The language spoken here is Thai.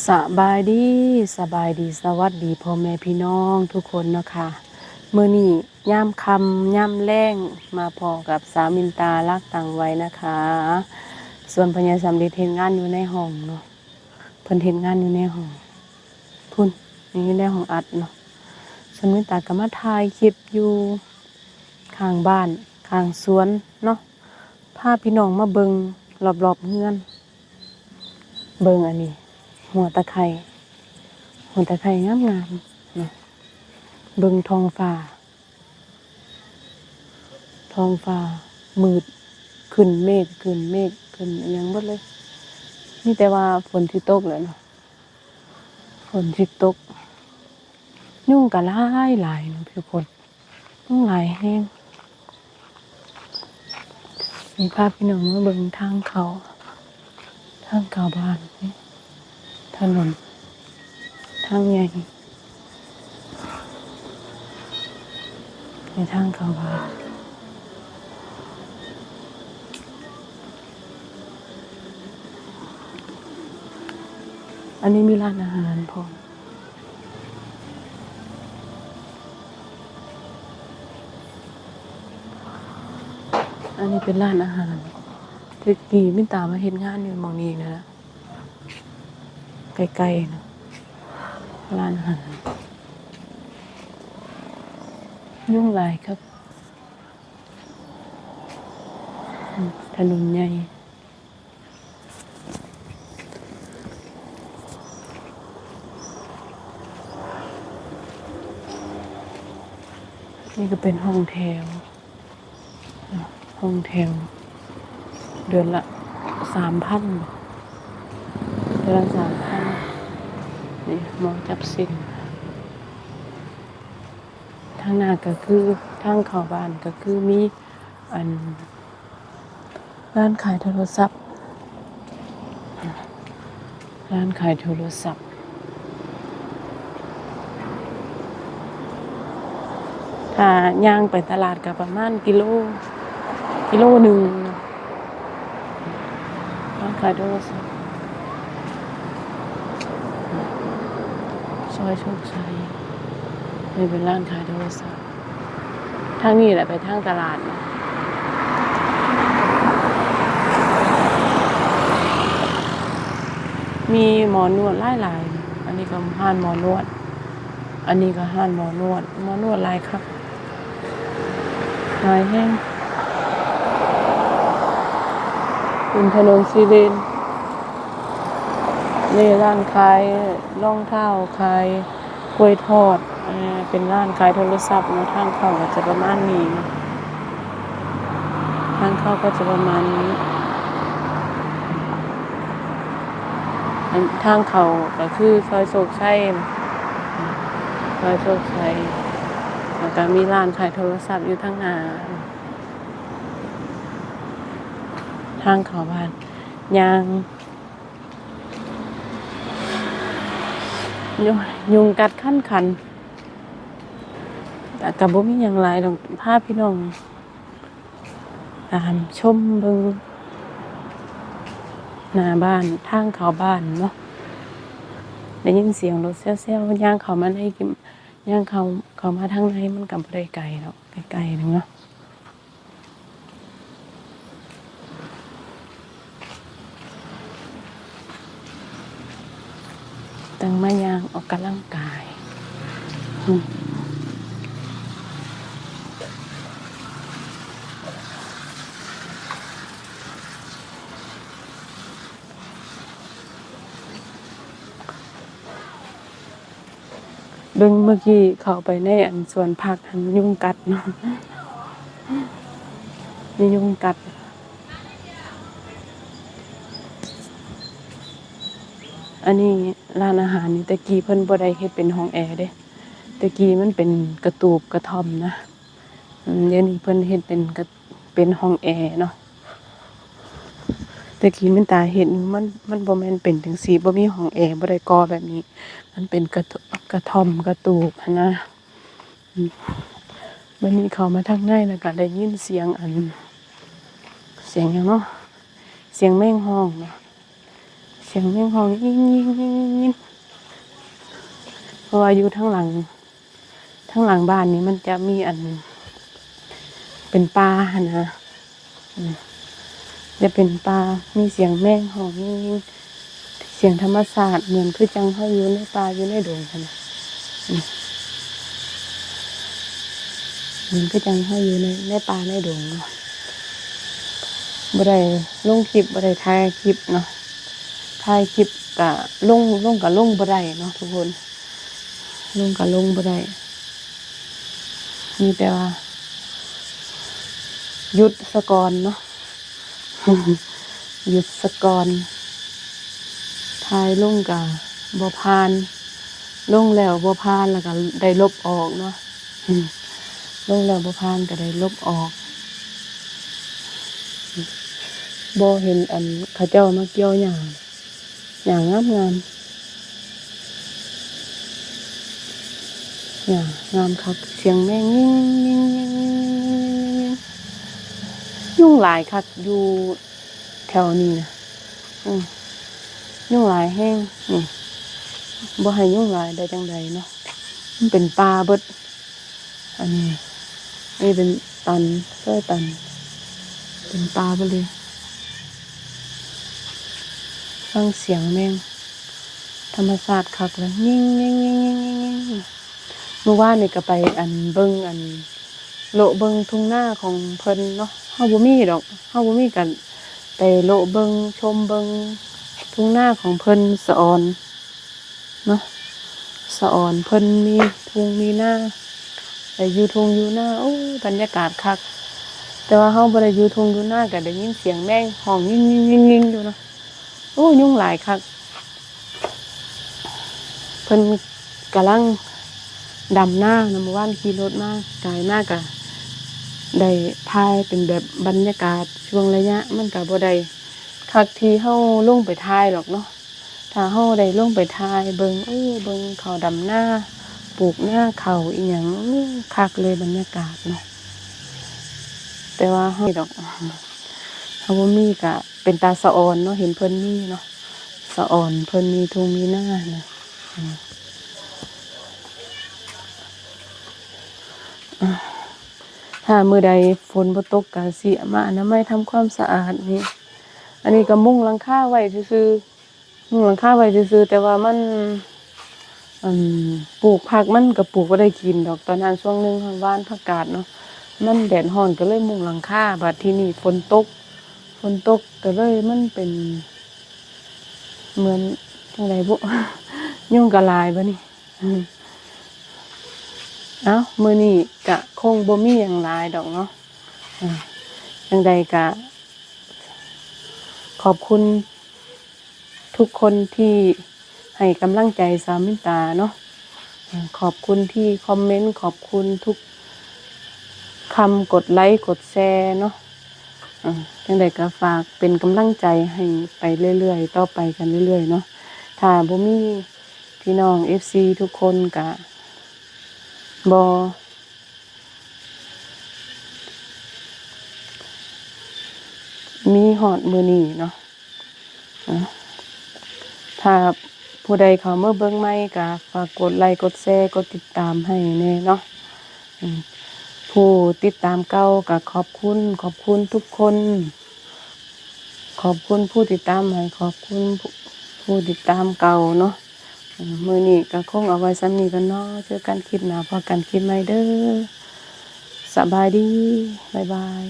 สบายดีสบายดีสวัสดีพ่อแม่พี่น้องทุกคนนะคะมื้อนี้ย่ามค่ำย่ามแล้งมาพอกับสามินตาลักตังไว้นะคะส่วนพญาสำลิดเฮ็ดงานอยู่ในห้องเนาะเพิ่นเฮ็ดงานอยู่ในห้องพุ่นอยู่ในห้องอัดเนาะสามินตาก็มาถ่ายคลิปอยู่ข้างบ้านข้างสวนเนาะพาพี่น้องมาเบิ่งรอบๆเฮือนเบิ่งอันนี้หัวตะไคงามๆเนาะเบิ่งท้องฟ้ามืดขึ้นเมฆขึ้นอิหยังหมดเลยมีแต่ว่าฝนสิตกแล้วเนาะฝนสิตกยุงก็หลายเนาะทุกคนยุงหลายแฮงนี่พาพี่น้องมาเบิ่งทางเขาบ้านนี่ถนนทางใหญ่ในทางเข้าบ้านอันนี้มีร้านอาหารพออันนี้เป็นร้านอาหารที่กี่มินตามาเฮ็ดงานอยู่หม้องนี้นะไกลๆนะร้านอาหารยุ่งหลายครับถนนใหญ่นี่ก็เป็นห้องแถวเดือนละ 3,000 เดือนละ 3,000นี่หมอจับสิ่งทางหน้าก็คือทางเข้าบ้านก็คือมีอันร้านขายโทรศัพท์ถ้าย่างไปตลาดก็ประมาณกิโลหนึ่งร้านขายโทรศัพท์ซอยโชคชัยนี่เป็นร้านขายโทรศัพท์ทางนี้แหละไปทางตลาดเนาะมีหมอนวดหลายๆอันนี้ก็ห้านหมอนวดอันนี้ก็ห้านหมอนวดหลายครับหลายแห้งเป็นถนนซีเลนนี่ร้านขายรองเท้าขายกล้วยทอดเป็นร้านขายโทรศัพท์เนาะทางเข้าก็จะประมาณนี้ทางเข้าก็จะประมาณนี้ทางเข้าก็คือซอยโชคชัยแล้วก็มีร้านขายโทรศัพท์อยู่ทางหน้าทางเข้าบ้านย่างยุงกัดคันแต่ก็บ่มีหยังหลายดอกพาพี่น้องตามชมเบิ่งหน้าบ้านทางเข้าบ้านเนาะได้ยินเสียงรถแซ่วๆย่างเข้ามาในย่างเข้ามาทางในมันก็บ่ได้ไกลดอกไกลๆนึงเนาะตั้งมาย่างออกกำลังกายเบิ่งเมื่อกี้เข้าไปในอันสวนผักหันยุงกัดเนาะมียุงกัดอันนี้ร้านอาหารนี่แต่กี้เพิ่นบ่ได้เฮ็ดเป็นห้องแอร์เด้แต่กี้มันเป็นกระตูบกระท่อมนะเดี๋ยวนี้เพิ่นเฮ็ดเป็นห้องแอร์เนาะแต่กี้มันตาเห็นมันบ่แม่นเป็นจังซี่บ่มีห้องแอร์บ่ได้ก่อแบบนี้มันเป็นกระท่อมกระตูบหั้นนะบัดนี้เข้ามาทางในแล้วก็ได้ยินเสียงหยังเนาะเสียงแมงฮ้องเนาะเ สียงแมงห้องยิ่งยิ่งยิ่งยิ่งเพราะว่าอยู่ทั้งหลังบ้านนี้มันจะมีอันเป็นป่านะจะเป็นป่ามีเสียงแมงห้องยิ่งยิ่งเสียงธรรมชาติเหมือนคือจังเขาอยู่ในป่าอยู่ในดงค่ะนะเหมือนคือจังเขาอยู่ในป่าในดงเนาะบ่ได้ลงคลิปบ่ได้ถ่ายคลิปเนาะถ่ายคลิปกะลงกะลงบ่ได้เนาะทุกคนลงกะลงบ่ได้มีแต่ว่าหยุดสะก่อนเนาะ หยุดสะก่อนถ่ายลงกะบ่ผ่านลงแล้วบ่ผ่านแล้วก็ได้ลบออกเนาะลงแล้วบ่ผ่านก็ได้ลบออกบ่เห็นอันเขาเจ้ามาเกี่ยวหญ้างามหญ้างามคักเสียงแม่งยิ่งยิ่งยิ่งยิ่งยุ่งหลายคักอยู่แถวนี้นะยุ่งหลายแห้งนี่บ่ให้ยุ่งหลายได้จังใดเนาะมันเป็นป่าเบิดอันนี้เป็นตันซอยตันเป็นป่าไปเลยฟังเสียงแมงธรรมชาติคักเลยยิ่งยิ่งยิ่งยิ่งยิ่งยิ่งเมื่อวานนี่ก็ไปอันเบิ่งอันโลเบิ่งทุ่งนาของเพิ่นเนาะเฮาบ่มีดอกเฮาบ่มีกันไปโลเบิ่งชมเบิ่งทุ่งนาของเพิ่นสะออนเนาะสะออนเพิ่นมีทุ่งมีนาไปอยู่ทุ่งอยู่นาโอ้บรรยากาศคักแต่ว่าเฮาบ่ได้อยู่ทุ่งอยู่นาก็ได้ยินเสียงแมงห้องยิ่งๆๆๆอยู่เนาะโอ้ยุงหลายคักเพิ่นกำลังดำหน้าเมื่อวานขี่รถมากายมากอะได้ถ่ายเป็นแบบบรรยากาศช่วงระยะมันก็บ่ได้คักที่เฮาลงไปถ่ายหรอกเนาะถ้าเฮาได้ลงไปถ่ายเบิ่งเบิ่งเขาดำหน้าปลูกหน้าเขาอีหยังคักเลยบรรยากาศเนาะแต่ว่าเฮาดอกเฮาบ่มีก็เป็นตาสะออนเนาะเห็นเพิ่นมีเนาะสะออนเพิ่นมีทุ่งมีนานะถ้ามื้อใดฝนบ่ตกก็สิมาอนามัยทำความสะอาดนี่อันนี้ก็มุงหลังคาไว้ซื่อๆมุงหลังคาไว้ซื่อๆแต่ว่ามันปลูกผักมันก็ปลูกบ่ได้กินดอกตอนนั้นช่วงนึงหว่านผักกาดเนาะมันแดดร้อนก็เลยมุงหลังคาบัดทีนี้ฝนตกก็เลยมันเป็นเหมือนจังไดบ่ ยุงก็หลายบัดนี้มื้อนี้ก็คงบ่มีหยังหลายดอกเนาะจังใดก็ขอบคุณทุกคนที่ให้กำลังใจสาวมินตาเนาะขอบคุณที่คอมเมนต์ขอบคุณทุกคำกดไลค์กดแชร์เนาะจังใดก็ฝากเป็นกำลังใจให้ไปเรื่อยๆต่อไปกันเรื่อยๆเนาะถ้าบ่มีพี่น้อง FC ทุกคนก็บ่มีฮอดมื้อนี้เนาะถ้าผู้ใดเข้ามาเบิ่งใหม่ก็ฝากกดไลค์กดแชร์กดติดตามให้แน่เนาะผู้ติดตามเก่าก็ขอบคุณทุกคนขอบคุณผู้ติดตามใหม่ขอบคุณผู้ติดตามเก่าเนาะมื้อนี้ก็คงเอาไว้ส่ำนี้กันเนาะเจอกันคลิปหน้าพอกันคลิปใหม่เด้อสบายดีบ๊ายบาย